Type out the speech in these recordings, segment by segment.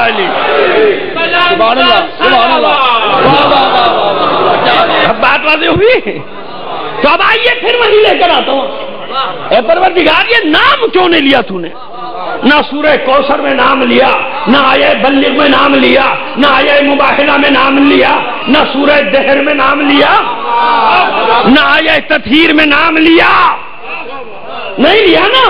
علی. سبحان اللہ سبحان اللہ. اب بات واضح ہوئی. تو اب آئیے پھر وہی لے کر آتا ہوں. اے پروردگار یہ نام کیوں نہیں لیا تو نے؟ نہ سورہ کوثر میں نام لیا، نہ آیہ بلغ میں نام لیا، نہ آیہ مباہلہ میں نام لیا، نہ سورہ دہر میں نام لیا، نہ آیہ تطہیر میں نام لیا. نہیں لیا نا.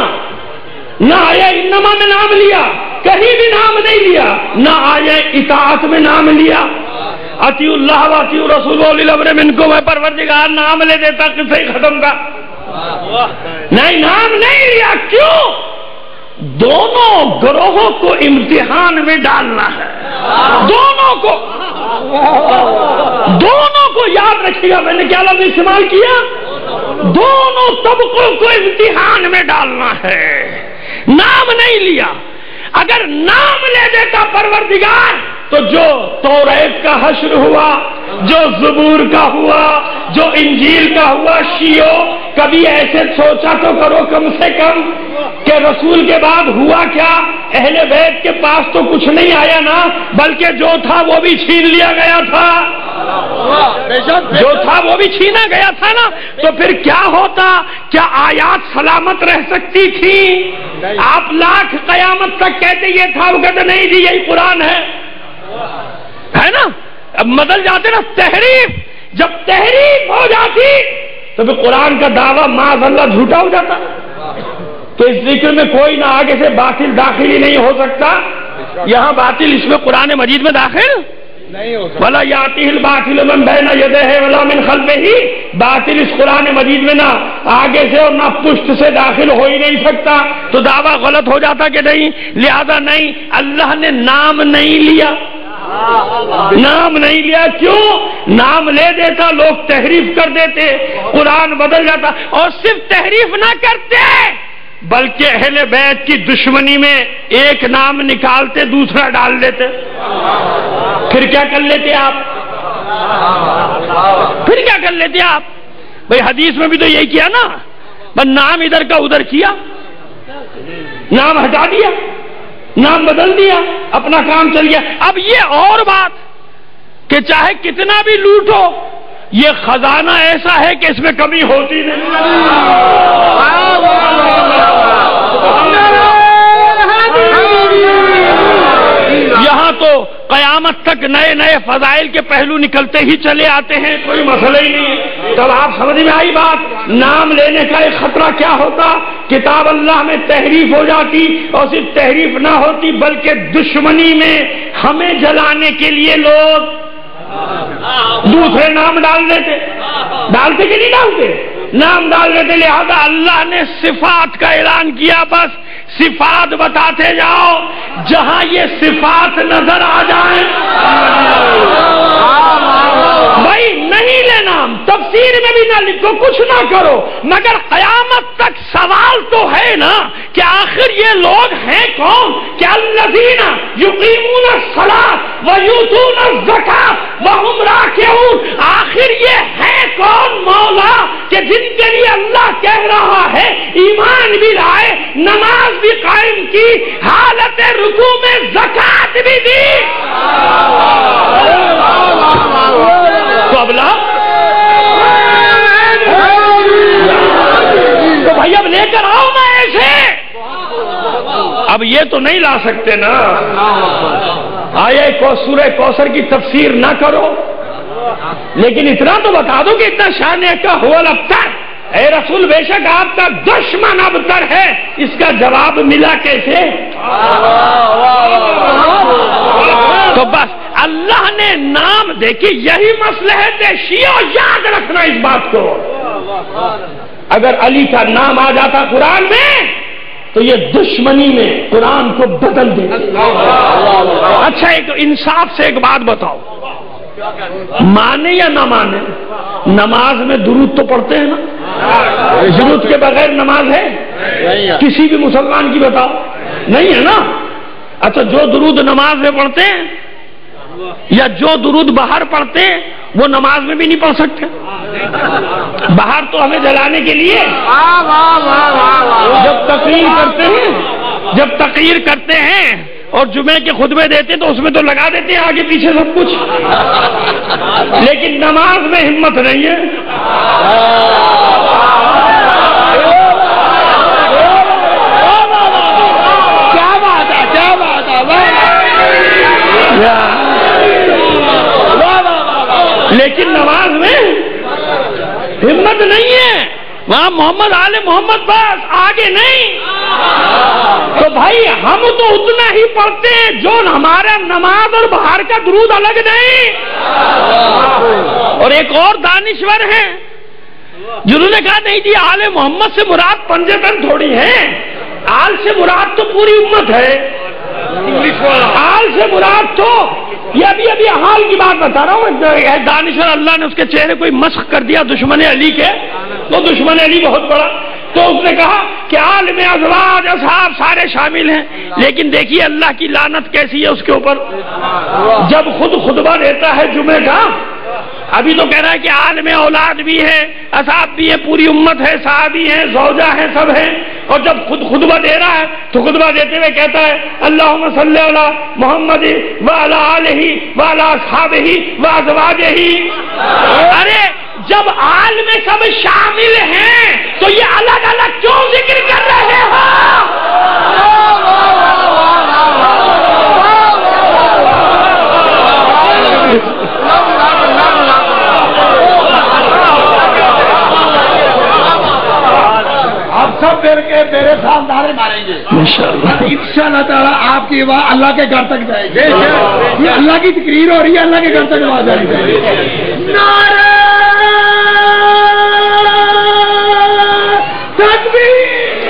نہ آیہ انما میں نام لیا، کہیں بھی نام نہیں لیا. نہ آیہ اطاعت میں نام لیا، اطیعوا اللہ و اطیعوا الرسول واولی الامر منکم. میں پروردگار نام لے دیتا قصہ ہی ختم تھا. نہیں نام نہیں لیا. کیوں؟ دونوں گروہوں کو امتحان میں ڈالنا ہے. دونوں کو یاد رکھیے گا. میں نے کیا لفظ استعمال کیا؟ دونوں طبقوں کو امتحان میں ڈالنا ہے. نام نہیں لیا. اگر نام لے دیتا پروردگار تو جو توریت کا حشر ہوا، جو زبور کا ہوا، جو انجیل کا ہوا، شیعو کبھی ایسے سوچا تو کرو کم سے کم کہ رسول کے بعد ہوا کیا؟ اہل بیت کے پاس تو کچھ نہیں آیا نا، بلکہ جو تھا وہ بھی چھین لیا گیا تھا. جو تھا وہ بھی چھینا گیا تھا نا. تو پھر کیا ہوتا؟ کیا آیات سلامت رہ سکتی تھی؟ آپ لاکھ قیامت تک کہتے یہ تھا، وہ کہتے نہیں جی یہی قرآن ہے نا. اب بدل جاتے نا. تحریف جب تحریف ہو جاتی تو پھر قرآن کا دعویٰ معاذ اللہ جھوٹا ہو جاتا. تو اس ذکر میں کوئی نہ آگے سے باطل داخل ہی نہیں ہو سکتا. یہاں باطل اس میں قرآن مجید میں داخل نہیں ہو سکتا. وَلَا يَأْتِهِ الْبَاطِلُ مِنْ بَيْنِ يَدَيْهِ وَلَا مِنْ خَلْفِهِ. باطل اس قرآن مجید میں نہ آگے سے اور نہ پشت سے داخل ہو ہی نہیں سکتا. تو دعویٰ غلط ہو جاتا کہ نہیں. لہذا نہیں، اللہ نے نام نہیں لیا. نام نہیں لیا. کیوں؟ نام لے دیتا لوگ تحریف کر دیتے، قرآن بدل جاتا. اور صرف تحریف نہ کرتے بلکہ اہل بیت کی دشمنی میں ایک نام نکالتے دوسرا ڈال دیتے. پھر کیا کر لیتے آپ؟ بھئی حدیث میں بھی تو یہی کیا نا. بس نام ادھر کا ادھر کیا، نام ہٹا دیا، نام بدل دیا، اپنا کام چل گیا. اب یہ اور بات کہ چاہے کتنا بھی لوٹو یہ خزانہ ایسا ہے کہ اس میں کمی ہوتی نہیں. یہاں تو قیامت تک نئے نئے فضائل کے پہلو نکلتے ہی چلے آتے ہیں، کوئی مسئلہ ہی نہیں ہے. تب آپ سمجھ میں آئی بات. نام لینے کا ایک خطرہ کیا ہوتا؟ کتاب اللہ میں تحریف ہو جاتی، اور صرف تحریف نہ ہوتی بلکہ دشمنی میں ہمیں جلانے کے لیے لوگ دوسرے نام ڈال دیتے. ڈالتے کہ نہیں ڈالتے؟ نام ڈال دیتے. لہذا اللہ نے صفات کا اعلان کیا. بس صفات بتاتے جاؤ، جہاں یہ صفات نظر آ جائیں. بھائی نہیں لینا، تفسیر میں بھی نہ لکھو، کچھ نہ کرو، مگر قیامت تک سوال تو ہے نا کہ آخر یہ لوگ ہیں کون؟ کہ الذین یقیمون الصلاۃ ویؤتون الزکاۃ وہم راکعون. آخر یہ ہے کون مولا کہ جن کے لیے اللہ کہہ رہا ہے ایمان بھی لائے، نماز بھی قائم کی، حالت رکوع میں زکات بھی دی. تو اب لا، تو بھائی اب لے کر آؤ نا ایسے. اب یہ تو نہیں لا سکتے نا. آیے کو سورہ کوثر کی تفسیر نہ کرو، لیکن اتنا تو بتا دو کہ اتنا شان کا ہوا الابتر. اے رسول بے شک آپ کا دشمن ابتر ہے. اس کا جواب ملا کیسے؟ تو بس اللہ نے نام دیکھی. یہی مصلحت ہے. شیعہ یاد رکھنا اس بات کو. اگر علی کا نام آ جاتا قرآن میں تو یہ دشمنی میں قرآن کو بدل دے. اچھا ایک انصاف سے ایک بات بتاؤ، مانے یا نہ مانے، نماز میں درود تو پڑھتے ہیں نا؟ درود کے بغیر نماز ہے کسی بھی مسلمان کی؟ بتاؤ، نہیں ہے نا. اچھا جو درود نماز میں پڑھتے ہیں یا جو درود باہر پڑھتے ہیں وہ نماز میں بھی نہیں پڑھ سکتے. باہر تو ہمیں جلانے کے لیے جب تقریر کرتے ہیں اور جمعے کے خطبے دیتے تو اس میں تو لگا دیتے ہیں آگے پیچھے سب کچھ، لیکن نماز میں ہمت نہیں ہے۔ کیا بات ہے، کیا بات ہے، لیکن نماز میں ہمت نہیں ہے، وہاں محمد آل محمد بس، آگے نہیں۔ تو بھائی ہم تو اتنا ہی پڑھتے ہیں جو ہمارا نماز اور باہر کا درود الگ نہیں۔ اور ایک اور دانشور ہیں جنہوں نے کہا نہیں جی آل محمد سے مراد پنجتن تھوڑی ہے، آل سے مراد تو پوری امت ہے، آل سے مراد تو یہ ابھی حال کی بات بتا رہا ہوں، دانشور اللہ نے اس کے چہرے کو مسخ کر دیا دشمن علی کے، تو دشمن علی بہت بڑا، تو اس نے کہا کہ آل میں ازواج اصحاب سارے شامل ہیں، لیکن دیکھیے اللہ کی لعنت کیسی ہے اس کے اوپر، جب خود خطبہ دیتا ہے جمعے کا، ابھی تو کہہ رہا ہے کہ آل میں اولاد بھی ہے، اصحاب بھی ہے، پوری امت ہے، صحابی ہیں، زوجہ ہیں، سب ہیں، اور جب خود خطبہ دے رہا ہے تو خطبہ دیتے ہوئے کہتا ہے اللہم صلی علی محمد وعلی آلہ وعلی اصحابہ وازواجہ۔ ارے جب آل میں سب شامل ہیں تو یہ الگ الگ کیوں ذکر کر رہے ہو؟ سب پھر کے میرے ساتھ نعرے ماریں گے انشاءاللہ تعالیٰ، آپ کی آواز اللہ کے گھر تک جائے گی، یہ اللہ کی تقریر ہو رہی ہے، اللہ کے گھر تک آواز جانی چاہیے۔ نعرہ تکبیر،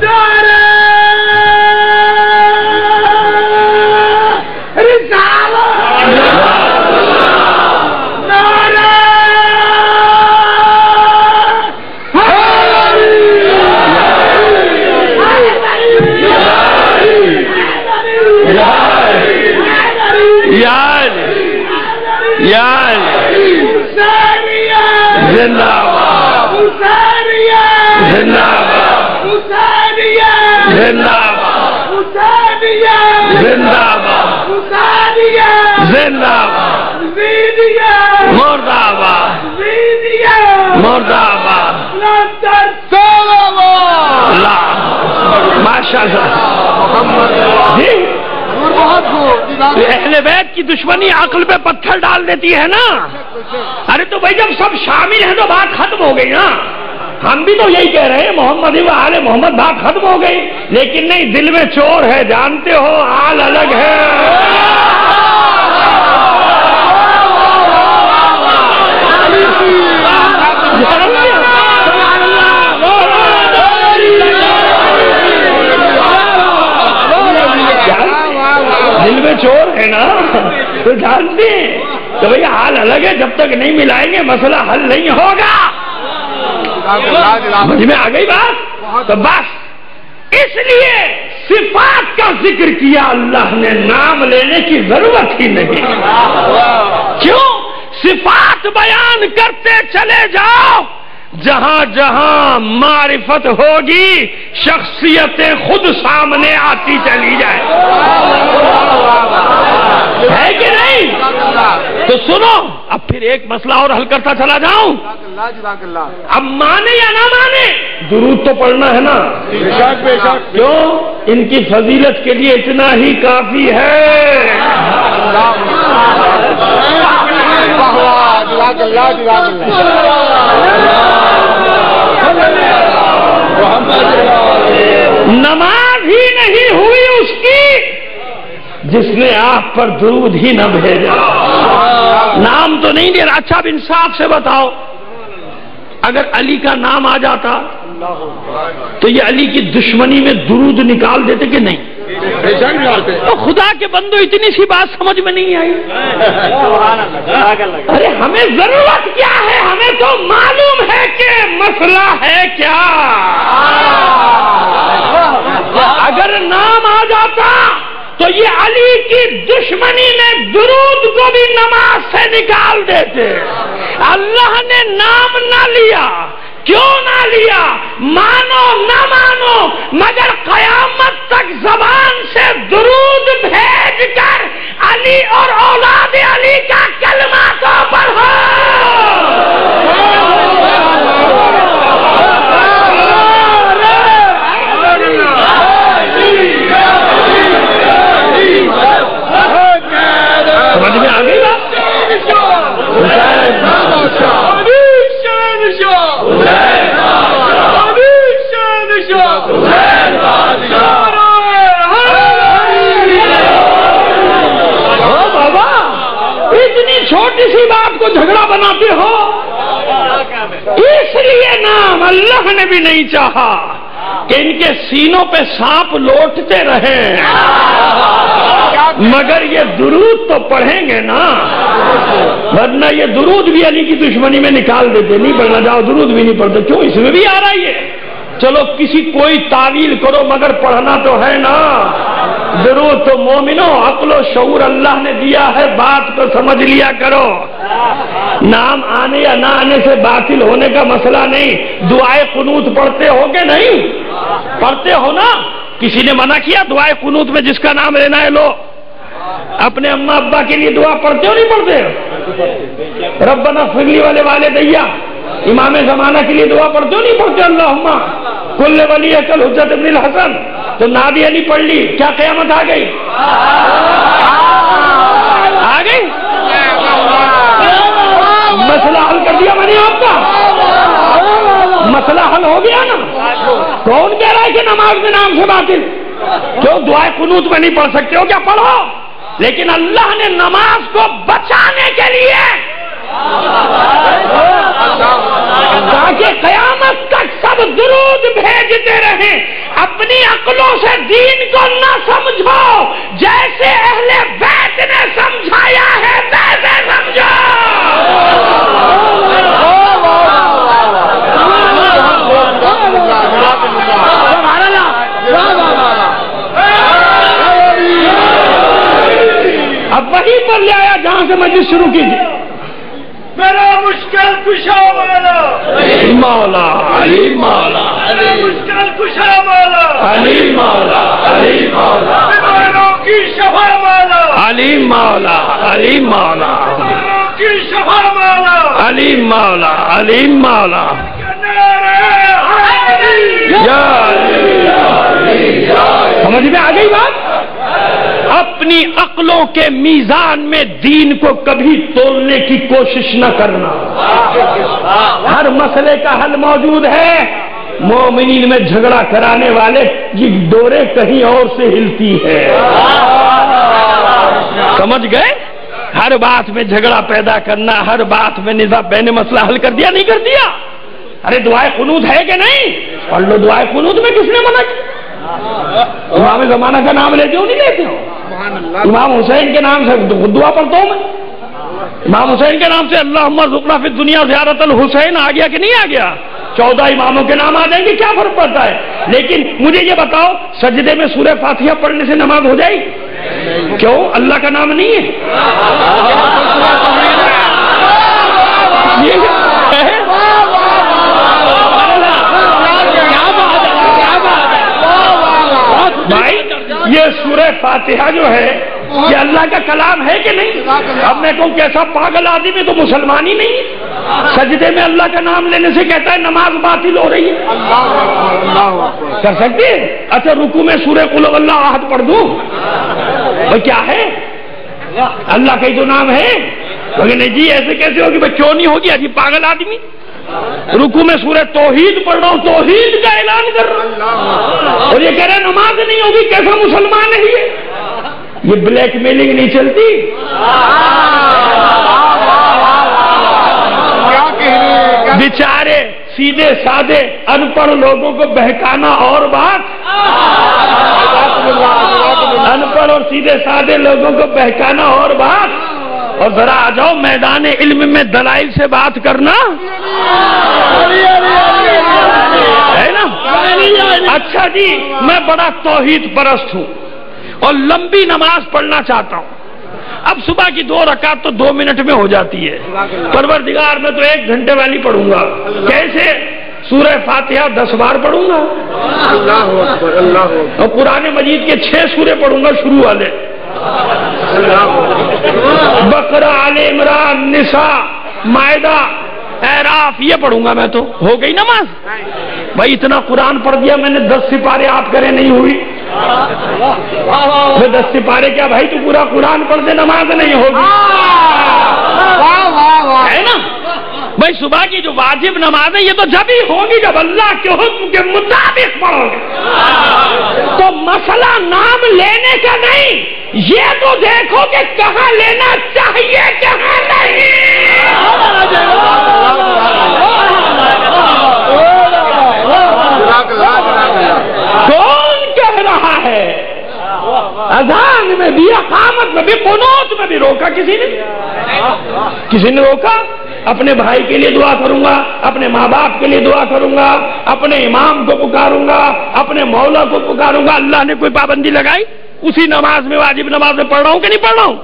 نعرہ رسالت، نعرہ زندہ باد، زندہ باد، زندہ باد، زندہ باد، زندہ باد، مرد آباد، مرد آباد، ماشاء اللہ جی۔ اہل بیت کی دشمنی عقل پہ پتھر ڈال دیتی ہے نا۔ ارے تو بھائی جب سب شامل ہیں تو بات ختم ہو گئی نا، ہم بھی تو یہی کہہ رہے ہیں محمد و آل محمد، بات ختم ہو گئی، لیکن نہیں، دل میں چور ہے، جانتے ہو، آل الگ ہے۔ دل میں چور ہے نا، تو جانتے ہیں تو بھئی حال الگ ہے، جب تک نہیں ملائیں گے مسئلہ حل نہیں ہوگا۔ مجھ میں آ گئی بات؟ تو بس اس لیے صفات کا ذکر کیا اللہ نے، نام لینے کی ضرورت ہی نہیں۔ کیوں؟ صفات بیان کرتے چلے جاؤ، جہاں جہاں معرفت ہوگی شخصیتیں خود سامنے آتی چلی جائے، ہے کہ نہیں؟ تو سنو، اب پھر ایک مسئلہ اور حل کرتا چلا جاؤں، اب مانے یا نہ مانے درود تو پڑھنا ہے نا، کیوں؟ ان کی فضیلت کے لیے اتنا ہی کافی ہے۔ نماز ہی نہیں ہوئی اس کی جس نے آپ پر درود ہی نہ بھیجا۔ نام تو نہیں دے رہا، اچھا اب انصاف سے بتاؤ، اگر علی کا نام آ جاتا تو یہ علی کی دشمنی میں درود نکال دیتے کہ نہیں؟ تو خدا کے بندو اتنی سی بات سمجھ میں نہیں آئی؟ ارے ہمیں ضرورت کیا ہے؟ ہمیں تو معلوم ہے کہ مسئلہ ہے کیا۔ اگر نام آ جاتا تو یہ علی کی دشمنی میں درود کو بھی نماز سے نکال دیتے۔ اللہ نے نام نہ لیا، کیوں نہ لیا؟ مانو نہ مانو مگر قیامت تک زبان سے درود بھیج کر علی اور اولاد علی کا کلمہ تو پڑھو. سمجھ میں آ گئی بات؟ بابا اتنی چھوٹی سی بات کو جھگڑا بناتے ہو. اس لیے نام اللہ نے بھی نہیں چاہا کہ ان کے سینوں پہ سانپ لوٹتے رہیں، مگر یہ درود تو پڑھیں گے نا، ورنہ یہ درود بھی علی کی دشمنی میں نکال دیتے. نہیں پڑھنا جاؤ، درود بھی نہیں پڑھتے. کیوں؟ اس میں بھی آ رہا ہے یہ. چلو کسی کوئی تعویل کرو مگر پڑھنا تو ہے نا. درود تو مومنو عقل و شعور اللہ نے دیا ہے، بات کو سمجھ لیا کرو. نام آنے یا نہ آنے سے باطل ہونے کا مسئلہ نہیں. دعائے قنوت پڑھتے ہو کہ نہیں؟ پڑھتے ہو نا. کسی نے منع کیا دعائے قنوت میں جس کا نام لینا ہے لو؟ اپنے اماں ابا کے لیے دعا پڑھتے ہو نہیں پڑھتے؟ ربنا اغفر لی والے والدیا، امام زمانہ کے لیے دعا پڑھتے ہو نہیں پڑھتے؟ اللہم کل ولی کل حجت ابن الحسن. تو نادی علی پڑھ لی، کیا قیامت آ گئی؟ آ گئی؟ مسئلہ حل کر دیا میں نے آپ کا. مسئلہ حل ہو گیا نا. کون کہہ رہا ہے کہ نماز میں نام سے باطل؟ کیوں دعائے قنوت میں نہیں پڑھ سکتے ہو؟ کیا پڑھو، لیکن اللہ نے نماز کو بچانے کے لیے تاکہ قیامت تک سب درود بھیجتے رہیں. اپنی عقلوں سے دین کو نہ سمجھو، جیسے اہل بیت نے سمجھایا ہے ویسے سمجھو. اب وہیں پر لے آیا جہاں سے مجلس شروع کیجیے. میرا مشکل کشا والا مولا علی مولا، مشکل کشا والا علی مولا، علی مولا، بیماروں کی شفا والا علی مولا، علی مولا، بیماروں کی شفا والا علی مولا، علی مولا. یا علی. سمجھ میں آ گئی بات؟ اپنی عقلوں کے میزان میں دین کو کبھی تولنے کی کوشش نہ کرنا. ہر مسئلے کا حل موجود ہے. مومنین میں جھگڑا کرانے والے یہ ڈورے کہیں اور سے ہلتی ہے. سمجھ گئے؟ ہر بات میں جھگڑا پیدا کرنا، ہر بات میں نزاع بین مسئلہ حل کر دیا نہیں کر دیا. ارے دعائے قنوت ہے کہ نہیں؟ پڑھ لو. دعائے قنوت میں کس نے منع کیا؟ امام زمانہ کا نام لیتے ہو نہیں لیتے ہو؟ امام حسین کے نام سے دعا پڑھتا ہوں میں. امام حسین کے نام سے اللہم ارزقنا فی الدنیا زیارت الحسین آ گیا کہ نہیں آ گیا؟ 14 اماموں کے نام آ جائیں گے، کیا فرق پڑتا ہے؟ لیکن مجھے یہ بتاؤ سجدے میں سورہ فاتحہ پڑھنے سے نماز ہو جائے گی؟ کیوں؟ اللہ کا نام نہیں ہے؟ بھائی یہ سورہ فاتحہ جو ہے یہ اللہ کا کلام ہے کہ نہیں؟ اب میں کہوں کیسا پاگل آدمی ہے تو مسلمان ہی نہیں ہے. سجدے میں اللہ کا نام لینے سے کہتا ہے نماز باطل ہو رہی ہے. کر سکتے؟ اچھا رکوع میں سورہ قل هو اللہ احد پڑھ دوں؟ وہ کیا ہے؟ اللہ کا ہی تو نام ہے. نہیں جی ایسے کیسے ہوگی؟ بھائی کیوں نہیں ہوگی؟ عجیب پاگل آدمی. رکوع میں سورہ توحید پڑھ رہا ہوں، توحید کا اعلان کر رہا ہوں، اور یہ کہہ رہا ہے نماز نہیں ہوگی. کیسا مسلمان ہے یہ؟ یہ بلیک میلنگ نہیں چلتی. بیچارے سیدھے سادے ان پڑھ لوگوں کو بہکانا اور بات، ان پڑھ اور سیدھے سادے لوگوں کو بہکانا اور بات. اور ذرا آ جاؤ میدان علم میں دلائل سے بات کرنا ہے نا. اچھا جی میں بڑا توحید پرست ہوں اور لمبی نماز پڑھنا چاہتا ہوں. اب صبح کی 2 رکعت تو 2 منٹ میں ہو جاتی ہے. پروردگار میں تو 1 گھنٹے والی پڑھوں گا. کیسے؟ سورہ فاتحہ 10 بار پڑھوں گا، اور قرآن مجید کے 6 سورے پڑھوں گا شروع والے، بقرہ، آل عمران، نساء، مائدہ، اعراف، یہ پڑھوں گا میں تو ہو گئی نماز۔ بھائی اتنا قرآن پڑھ دیا میں نے، 10 سپارے آپ کریں نہیں ہوئی، 10 سپارے کیا بھائی تو پورا قرآن پڑھ دے نماز نہیں ہوگی، ہے نا بھائی؟ صبح کی جو واجب نماز ہے یہ تو جب ہی ہوگی جب اللہ کے حکم کے مطابق پڑھو گے۔ تو مسئلہ نام لینے کا نہیں، یہ تو دیکھو کہ کہاں لینا چاہیے کہاں نہیں۔ کون کہہ رہا ہے؟ اذان میں بھی، اقامت میں بھی، قنوت میں بھی روکا کسی نے؟ کسی نے روکا؟ اپنے بھائی کے لیے دعا کروں گا، اپنے ماں باپ کے لیے دعا کروں گا، اپنے امام کو پکاروں گا، اپنے مولا کو پکاروں گا، اللہ نے کوئی پابندی لگائی؟ اسی نماز میں، واجب نماز میں پڑھ رہا ہوں کہ نہیں پڑھ رہا ہوں؟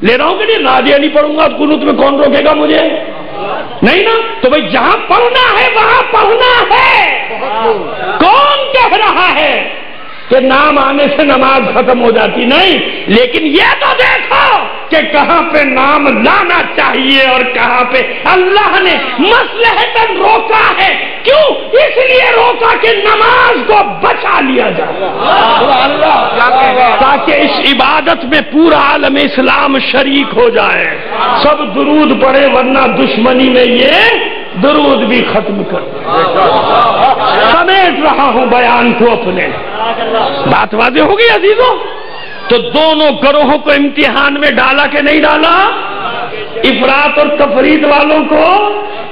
لے رہا ہوں کہ نہیں؟ نادیہ نہیں پڑھوں گا قنوت میں کون روکے گا مجھے؟ نہیں نا؟ تو بھائی جہاں پڑھنا ہے وہاں پڑھنا ہے۔ کون کہہ رہا ہے کہ نام آنے سے نماز ختم ہو جاتی؟ نہیں، لیکن یہ تو دیکھو کہ کہاں پہ نام لانا چاہیے اور کہاں پہ اللہ نے مصلحتاً روکا ہے۔ کیوں؟ اس لیے روکا کہ نماز کو بچا لیا جائے، تاکہ اس عبادت میں پورا عالم اسلام شریک ہو جائے، سب درود پڑھے، ورنہ دشمنی میں یہ درود بھی ختم کر۔ سمیٹ رہا ہوں بیان کو اپنے، بات واضح ہوگی عزیزوں؟ تو دونوں گروہوں کو امتحان میں ڈالا کہ نہیں ڈالا؟ افراط اور تفرید والوں کو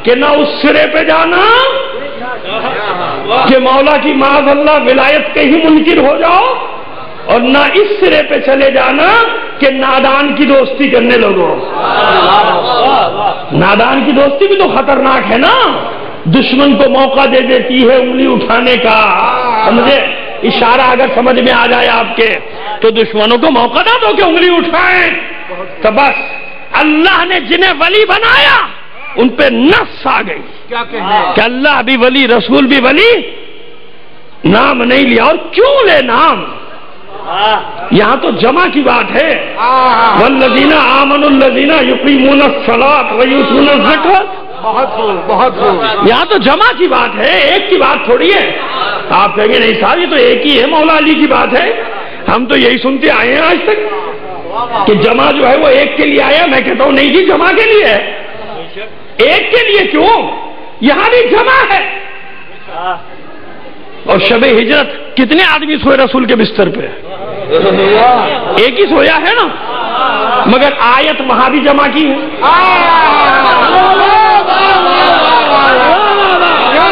کہ نہ اس سرے پہ جانا کہ مولا کی معاذ اللہ ولایت کے ہی منکر ہو جاؤ، اور نہ اس سرے پہ چلے جانا کہ نادان کی دوستی کرنے لگو۔ نادان کی دوستی بھی تو خطرناک ہے نا، دشمن کو موقع دے دیتی ہے انگلی اٹھانے کا، سمجھے؟ اشارہ اگر سمجھ میں آ جائے آپ کے تو دشمنوں کو موقع نہ دو کہ انگلی اٹھائیں۔ تو بس اللہ نے جنہیں ولی بنایا ان پہ نص آ گئی کہ اللہ بھی ولی، رسول بھی ولی، نام نہیں لیا۔ اور کیوں لے نام؟ یہاں تو جمع کی بات ہے، والذین آمنوا الذین یقیمون الصلاۃ ویؤتون الزکاۃ، یہاں تو جمع کی بات ہے، ایک کی بات تھوڑی ہے۔ آپ کہیں گے نہیں صاحب یہ تو ایک ہی ہے، مولا علی کی بات ہے، ہم تو یہی سنتے آئے ہیں آج تک کہ جمع جو ہے وہ ایک کے لیے آیا۔ میں کہتا ہوں نہیں جی، جمع کے لیے ہے، ایک کے لیے کیوں؟ یہاں بھی جمع ہے۔ اور شب ہجرت کتنے آدمی سوئے رسول کے بستر پہ؟ ایک ہی سویا ہے نا، مگر آیت وہاں بھی جمع کی ہے،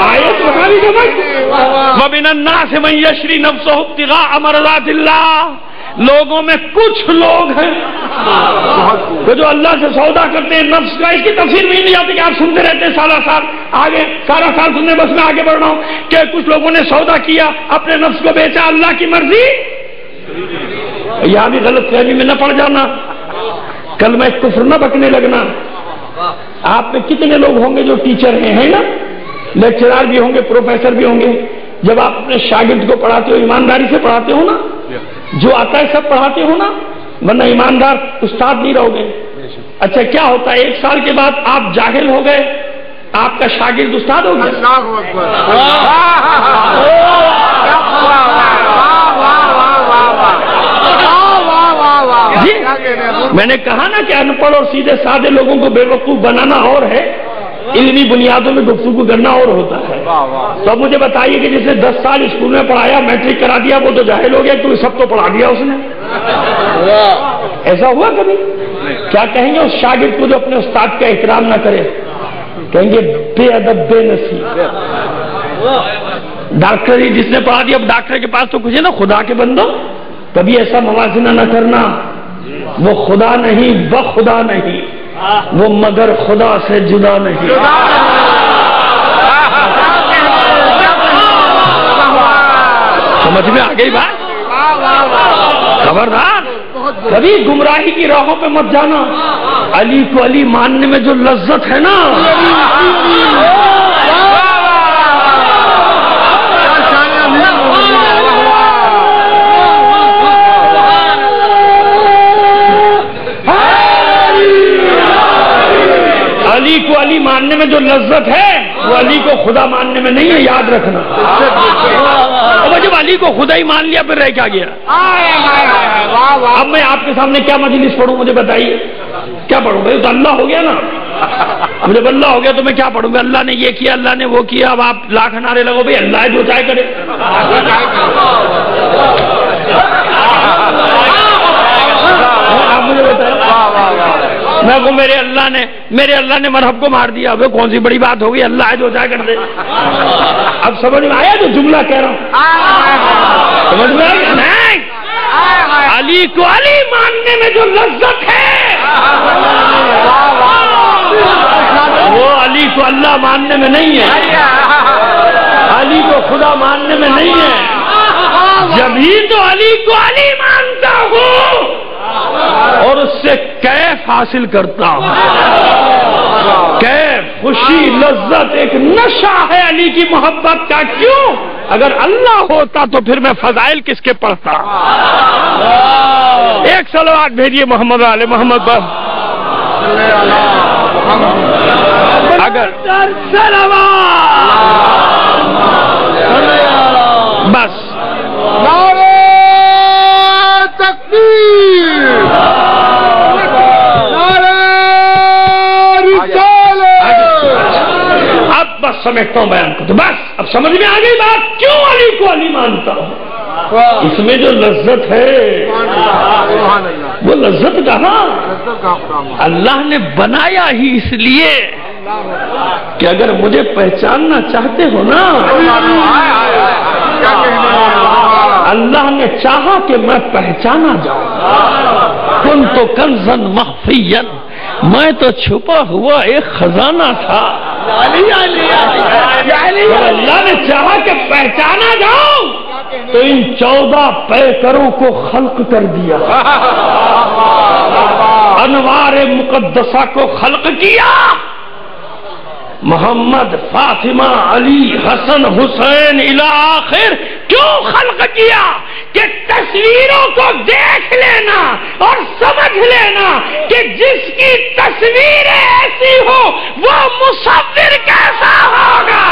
آیت وہاں بھی جمع کی۔ وَمِنَ النَّاسِ مَن يَشْرِي نَفْسَهُ ابْتِغَاءَ مَرْضَاتِ اللَّهِ، لوگوں میں کچھ لوگ ہیں کہ جو اللہ سے سودا کرتے ہیں نفس کا۔ اس کی تفسیر بھی نہیں آتی کہ آپ سنتے رہتے ہیں سارا سال، آگے سارا سال سننے، بس میں آگے بڑھ رہا ہوں کہ کچھ لوگوں نے سودا کیا، اپنے نفس کو بیچا اللہ کی مرضی۔ یہاں بھی غلط فہمی میں نہ پڑ جانا، کلمہ کفر نہ بکنے لگنا۔ آپ میں کتنے لوگ ہوں گے جو ٹیچر ہیں نا، لیکچرار بھی ہوں گے، پروفیسر بھی ہوں گے، جب آپ اپنے شاگرد کو پڑھاتے ہو ایمانداری سے پڑھاتے ہو نا، جو آتا ہے سب پڑھاتے ہو نا، ورنہ ایماندار استاد نہیں رہو گے۔ اچھا کیا ہوتا ہے 1 سال کے بعد آپ جاہل ہو گئے، آپ کا شاگرد استاد ہو گیا۔ جی میں نے کہا نا کہ ان پڑھ اور سیدھے سادے لوگوں کو بے وقوف بنانا اور ہے، علمی بنیادوں میں گفتگو کرنا اور ہوتا ہے۔ تو اب مجھے بتائیے کہ جسے 10 سال اسکول میں پڑھایا، میٹرک کرا دیا، وہ تو جاہل ہو گیا کہ سب تو پڑھا دیا اس نے؟ ایسا ہوا کبھی؟ کیا کہیں گے اس شاگرد کو جو اپنے استاد کا احترام نہ کرے؟ کہیں گے بے ادب، بے نصیب۔ ڈاکٹر ہی جس نے پڑھا دیا، اب ڈاکٹر کے پاس تو کچھ ہے نا، خدا کے بندو کبھی ایسا موازنہ نہ کرنا، وہ خدا نہیں، بخدا نہیں، وہ مگر خدا سے جدا نہیں۔ سمجھ میں آ گئی بات؟ خبردار کبھی گمراہی کی راہوں پہ مت جانا۔ علی کو علی ماننے میں جو لذت ہے نا، کو علی ماننے میں جو لذت ہے وہ علی کو خدا ماننے میں نہیں ہے، یاد رکھنا۔ اور جب علی کو خدا ہی مان لیا پھر رہ کیا گیا؟ اب میں آپ کے سامنے کیا مجلس پڑھوں مجھے بتائیے، کیا پڑھوں بھائی؟ تو اللہ ہو گیا نا، اب جب اللہ ہو گیا تو میں کیا پڑھوں گا؟ اللہ نے یہ کیا، اللہ نے وہ کیا، اب آپ لاکھ نعرے لگو بھائی اللہ ہے جو چاہے کرے۔ آپ مجھے بتائیں، میں کو میرے اللہ نے مرحب کو مار دیا، اب کون سی بڑی بات ہوگی؟ اللہ ہے جو چاہے کر دے۔ اب سمجھ میں آیا جو جملہ کہہ رہا ہوں؟ سمجھ میں آیا؟ نہیں، علی کو علی ماننے میں جو لذت ہے وہ علی کو اللہ ماننے میں نہیں ہے، علی کو خدا ماننے میں نہیں ہے۔ جبھی تو علی کو علی مانتا ہوں اور اس سے کیف حاصل کرتا ہوں، کیف، خوشی، لذت، ایک نشہ ہے علی کی محبت کا۔ کیوں؟ اگر اللہ ہوتا تو پھر میں فضائل کس کے پڑھتا؟ ایک صلوات بھیجیے محمد علی محمد پر۔ اگر بس اب بس سمجھتا ہوں بیان کو، تو بس اب سمجھ میں آ گئی بات کیوں علی کو علی مانتا ہوں۔ اس میں جو لذت ہے وہ لذت کہاں؟ اللہ نے بنایا ہی اس لیے کہ اگر مجھے پہچاننا چاہتے ہو نا، اللہ نے چاہا کہ میں پہچانا جاؤں۔ کنت کنزا مخفیا، میں تو چھپا ہوا ایک خزانہ تھا۔ اللہ نے چاہا کہ پہچانا جاؤں تو ان 14 پیکروں کو خلق کر دیا، انوار مقدسہ کو خلق کیا، محمد، فاطمہ، علی، حسن، حسین الی آخر۔ کیوں خلق کیا؟ کہ تصویروں کو دیکھ لینا اور سمجھ لینا کہ جس کی تصویر ایسی ہو وہ مصور کیسا ہوگا۔